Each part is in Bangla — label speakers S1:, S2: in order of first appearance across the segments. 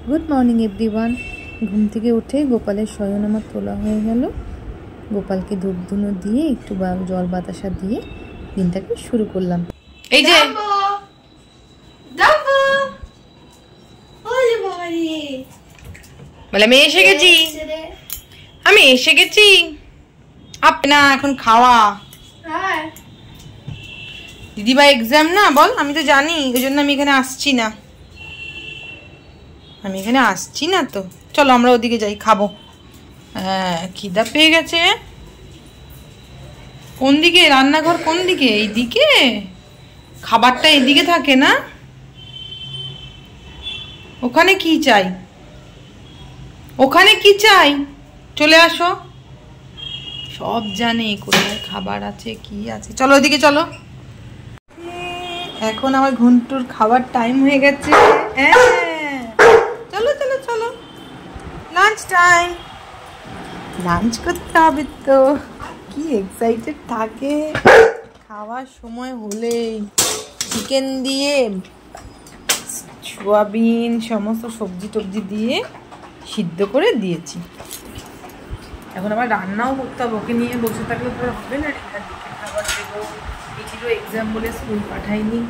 S1: Good morning everyone. ঘুম থেকে উঠে গোপালের শয়ন আমার তোলা হয়ে গেল। গোপালকে ধূপ ধুনো দিয়ে একটু জল বাতাসা দিয়ে দিনটাকে শুরু করলাম।
S2: এই যে বলে আমি এসে গেছি, আমি এসে গেছি। না এখন খাওয়া দিদিভাই এক্সাম না, বল। আমি তো জানি, ওই জন্য আমি এখানে আসছি না। আমি এখানে আসছি না তো। চলো আমরা ওদিকে যাই, খাবো। হ্যাঁ, খিদা পেয়ে গেছে। কোন দিকে রান্নাঘর? কোন দিকে? এইদিকে? খাবারটা এইদিকে থাকে না? ওখানে কি চাই? ওখানে কি চাই? চলে আসো। সব জানে কোথায় খাবার আছে, কি আছে। চলো ওদিকে চলো। এখন আমার ঘন্টুর খাবার টাইম হয়ে গেছে। চলো চলো চলো, লাঞ্চ টাইম। লাঞ্চ করতে হবে তো। কি এক্সাইটেড থাকে খাওয়ার সময় হলেই। চিকেন দিয়ে, সোয়াবিন, সমস্ত সবজি টবজি দিয়ে সিদ্ধ করে দিয়েছি। এখন আবার রান্নাও করতে হবে। ওকে নিয়ে বসে থাকলে পরে হবে না। খাবার দেবো। এই ছিল এক্সাম বলে স্কুল পাঠাইনি।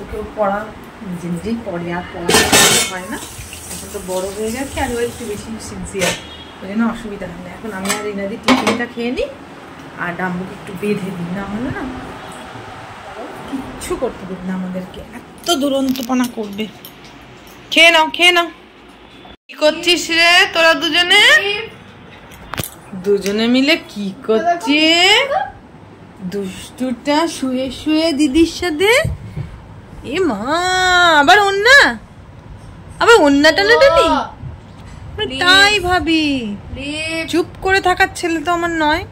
S2: ওকেও পড়া নিজে নিজেই পড়ে, আর পড়া হয় না। এখন তো বড় হয়ে গেছে, আর ও একটু বেশি সিনসিয়ার, ওই জন্য অসুবিধা হয় না। এখন আমি আর এনাদি টিফিনটা খেয়ে নিই, আর ডাম্বুকে একটু বেঁধে দিই। না হলে না কিচ্ছু করতে দেবে না আমাদেরকে, এত দুরন্তপনা করবে। খেয়ে নাও, খেয়ে নাও। কি করছিস রে তোরা দুজনে? দুজনে মিলে কি করছে? দুষ্টুটা শুয়ে শুয়ে দিদির সাথে। এ মা, আবার অন্যা, আবার অন্যা টানাটানি। তাই ভাবি, চুপ করে থাকার ছেলে তো আমার নয়।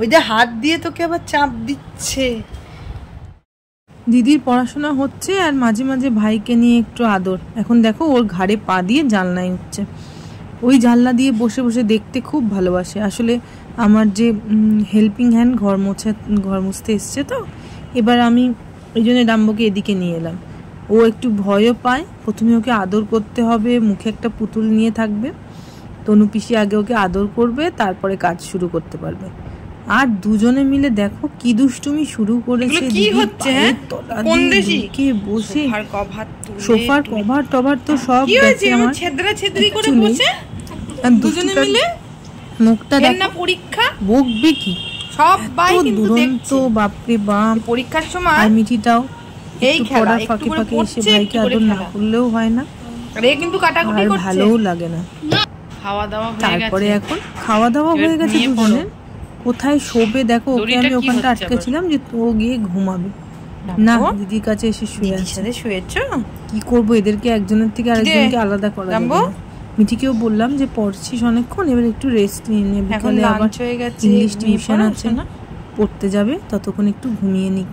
S2: ওই যে হাত দিয়ে তোকে আবার চাপ দিচ্ছে। দিদির পড়াশোনা হচ্ছে, আর মাঝে মাঝে ভাইকে নিয়ে একটু আদর। এখন দেখো ওর ঘাড়ে পা দিয়ে জানলায় উঠছে। ওই জানলা দিয়ে বসে বসে দেখতে খুব ভালোবাসে। আসলে আমার যে হেল্পিং হ্যান্ড ঘর মুছতে এসছে তো, এবার আমি ওই জন্য ডাম্বোকে এদিকে নিয়ে এলাম। ও একটু ভয়ও পায়। প্রথমে ওকে আদর করতে হবে, মুখে একটা পুতুল নিয়ে থাকবে। তনু পিসি আগে ওকে আদর করবে, তারপরে কাজ শুরু করতে পারবে। আর দুজনে মিলে দেখো কি দুষ্টুমি শুরু করেছে। কি হচ্ছে? কে বসে সোফার কভার টভার তো সব গেছে আমার। ছেদরা ছেদরি করে বসে দুজনে মিলে মুখটা দেখো। পরীক্ষা বকবে কি? সবাই কিন্তু দেখছে। বাপরে বাপ, পরীক্ষার সময় আর মিঠিটাও এই খেলা ফাঁকে ফাঁকে এসে ভাইকে আদর না করলেও হয় না। আরে কিন্তু কাটাকুটি করছে, ভালোও লাগে না। খাওয়া দাওয়া হয়ে গেছে। তারপরে এখন খাওয়া দাওয়া হয়ে গেছে দুজনের। কোথায় শোবে দেখো। ওকে আমি ওখানটা আটকেছিলাম যে ও গিয়ে ঘুমাবে না। দিদির কাছে এসে শুয়ে আছে। শুয়েছ? কি করবো, এদেরকে একজনের থেকে আরেকজনকে আলাদা করা যাবে না। মিঠিকেও বললাম যে পড়ছিস অনেকক্ষণ, এবার একটু রেস্ট নিয়ে নে। বিকালে আবার ইংলিশ টিউশন আছে, পড়তে যাবে, ততক্ষণ একটু ঘুমিয়ে নিক।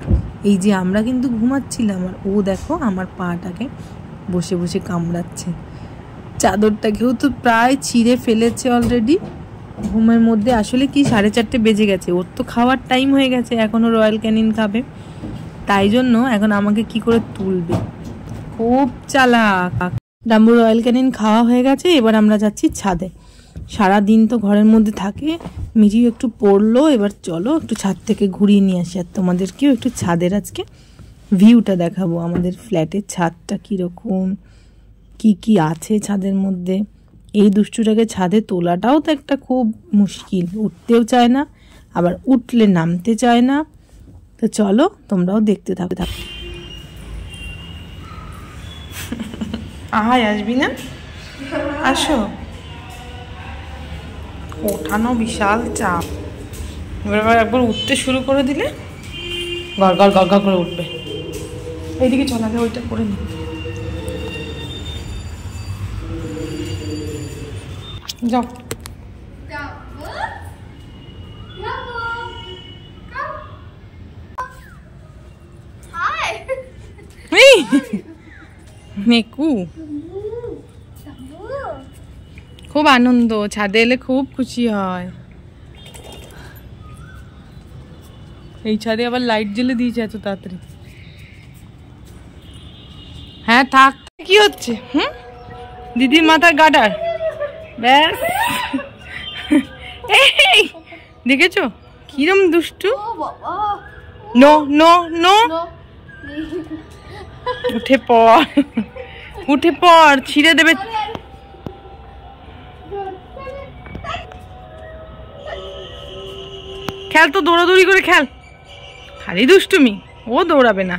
S2: এই যে আমরা কিন্তু ঘুমাচ্ছিলাম, আর ও দেখো আমার পাটাকে বসে বসে কামড়াচ্ছে। চাদরটাকেও তো প্রায় ছিঁড়ে ফেলেছে অলরেডি ঘুমের মধ্যে। আসলে কি 4:30 বেজে গেছে, ওর তো খাওয়ার টাইম হয়ে গেছে। এখনো রয়্যাল ক্যানিন খাবে, তাই জন্য এখন আমাকে কি করে তুলবে। খুব চালাক। ডাম্বু রয়্যাল ক্যানিন খাওয়া হয়ে গেছে, এবার আমরা যাচ্ছি ছাদে। সারাদিন তো ঘরের মধ্যে থাকে। মিঠি একটু পড়লো, এবার চলো একটু ছাদ থেকে ঘুরিয়ে নিয়ে আসি। আর তোমাদেরকেও একটু ছাদের আজকে ভিউটা দেখাবো, আমাদের ফ্ল্যাটের ছাদটা কীরকম, কি কি আছে ছাদের মধ্যে। এই দুষ্টুটাকে ছাদে তোলাটাও তো একটা খুব মুশকিল। উঠতেও চায় না, আবার উঠলে নামতে চায় না। তো চলো তোমরাও দেখতে থাকো। আয়, আসবি না? আসো। ওঠানো বিশাল চাপ। এবার একবার উঠতে শুরু করে দিলে গড় গড় গড় গড় করে উঠবে। এইদিকে চল, আগে ওইটা করে নি। যাও। নেকু খুব আনন্দ, ছাদে এলে খুব খুশি হয়। এই ছাদে আবার লাইট জ্বেলে দিয়েছে এত তাড়াতাড়ি। হ্যাঁ থাক। কি হচ্ছে? দিদির মাথার গাডার, ব্যাস। এই দেখেছো কিরম দুষ্টু। নো নো নো, উঠে পড়, উঠে পড়, ছিঁড়ে দেবে। খেল তো, দৌড়াদৌড়ি করে খেল, খালি দুষ্টুমি, ও দৌড়াবে না।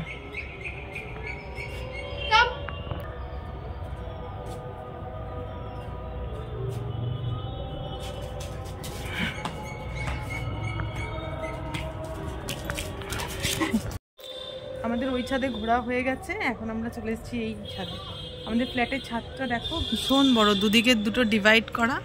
S2: আমাদের ওই ছাদে ঘোরা হয়ে গেছে, এখন আমরা চলে এসেছি এই ছাদে। আমাদের ফ্ল্যাটের ছাদটা দেখো ভীষণ বড়, দুদিকে দুটো ডিভাইড করা।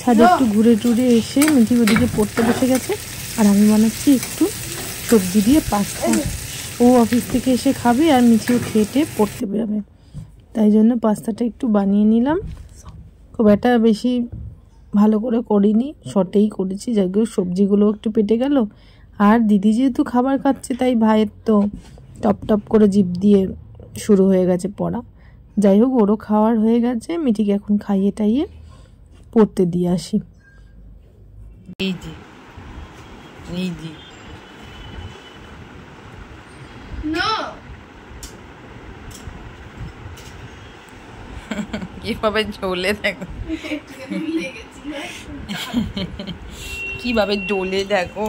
S2: ছাদে একটু ঘুরে টুরে এসে মিঠি ওদিকে পড়তে বসে গেছে, আর আমি বানাচ্ছি একটু সবজি দিয়ে পাস্তা। ও অফিস থেকে এসে খাবে আর মিঠিও খেটে পড়তে বেরোবে, তাই জন্য পাস্তাটা একটু বানিয়ে নিলাম। খুব একটা বেশি ভালো করে করিনি, শর্টেই করেছি, যাই হোক সবজিগুলো একটু পেটে গেল। আর দিদি যেহেতু খাবার খাচ্ছে, তাই ভাইয়ের তো টপ টপ করে জিভ দিয়ে শুরু হয়ে গেছে পড়া। যাই হোক ওরও খাওয়ার হয়ে গেছে, মিঠিকে এখন খাইয়ে টাইয়ে পড়তে দিয়ে আসি। এই যে এই যে কিভাবে জ্বলে দেখো, কিভাবে জ্বলে দেখো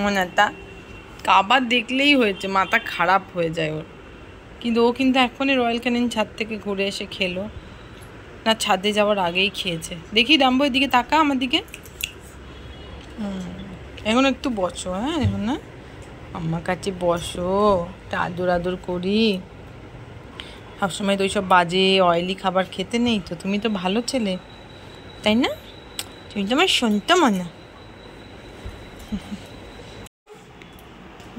S2: মনাটা, কাবার দেখলেই হয়েছে মাথা খারাপ হয়ে যায় ওর। কিন্তু ও কিন্তু এখনই রয়্যাল ক্যানিন ছাদ থেকে ঘুরে এসে খেলো না, ছাদে যাওয়ার আগেই খেয়েছে। দেখি ডাম্বো এদিকে তাকা, আমার দিকে। এখন একটু বসো, হ্যাঁ এখন না আমার কাছে বসো, আদর আদর করি। সবসময় তো ওইসব বাজে অয়েলি খাবার খেতে নেই তো, তুমি তো ভালো ছেলে তাই না, তুমি তো আমার শুনতাম না।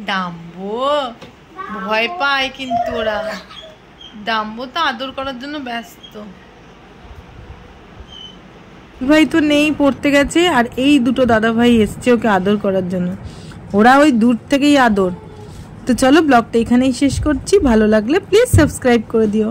S2: ডাম্বো ভয় পায় কিন্তু ওরা, ডাম্বো তো আদর করার জন্য ব্যস্ত। ভাই তো নেই, পড়তে গেছে, আর এই দুটো দাদা ভাই এসছে ওকে আদর করার জন্য, ওরা ওই দূর থেকেই আদর। তো চলো ব্লগটা এখানেই শেষ করছি, ভালো লাগলে প্লিজ সাবস্ক্রাইব করে দিও।